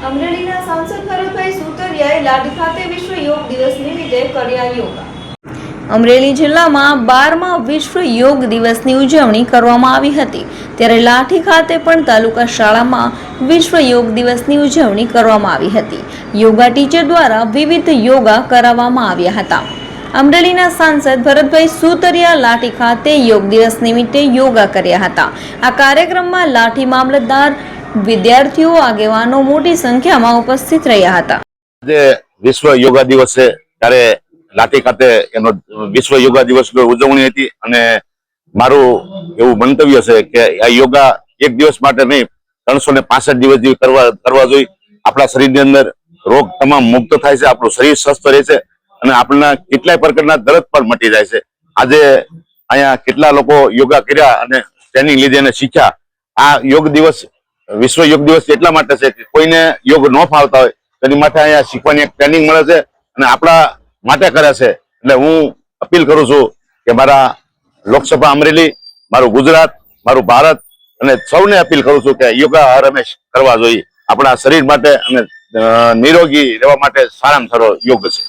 અમરેલીના સાંસદ ભરતભાઈ સુતરિયાએ લાઠી ખાતે વિશ્વ યોગ દિવસ નિમિત્તે કર્યા યોગા। અમરેલી જિલ્લામાં 12મા વિશ્વ યોગ દિવસની ઉજવણી કરવામાં આવી હતી, ત્યારે લાઠી ખાતે પણ તાલુકા શાળામાં વિશ્વ યોગ દિવસની ઉજવણી કરવામાં આવી હતી। યોગા ટીચર દ્વારા વિવિધ યોગા કરાવવામાં આવ્યા હતા। અમરેલીના સાંસદ ભરતભાઈ સુતરિયા લાઠી ખાતે યોગ દિવસ નિમિત્તે યોગા કર્યા હતા। આ કાર્યક્રમમાં લાઠી મામલતદાર, વિદ્યાર્થીઓ, આગેવાનો મોટી સંખ્યામાં ઉપસ્થિત રહ્યા હતા। આજે વિશ્વ યોગા દિવસ છે, ત્યારે લાઠી ખાતે એનો વિશ્વ યોગા દિવસની ઉજવણી હતી અને મારું એવું મંતવ્ય છે કે આ યોગા એક દિવસ માટે નહીં, 365 દિવસ જેવી કરવા જોઈએ। આપણા શરીરની અંદર રોગ તમામ મુક્ત થાય છે, આપણું શરીર સ્વસ્થ રહે છે અને આપણના કેટલાય પ્રકારના દર્દ પણ મટી જાય છે। આજે અહીંયા કેટલા લોકો યોગા કર્યા અને ટ્રેનિંગ લીધી અને શીખ્યા। આ યોગ દિવસ, વિશ્વ યોગ દિવસ એટલા માટે છે કે કોઈને યોગ ન ફાવતા હોય તેની માટે અહીંયા શીખવાની એક ટ્રેનિંગ મળે છે અને આપણા માટે કરે છે। એટલે હું અપીલ કરું છું કે મારા લોકસભા અમરેલી, મારું ગુજરાત, મારું ભારત અને સૌને અપીલ કરું છું કે યોગા હર હંમેશ કરવા જોઈએ। આપણા શરીર માટે અને નિરોગી રહેવા માટે સારામાં સારો યોગ છે।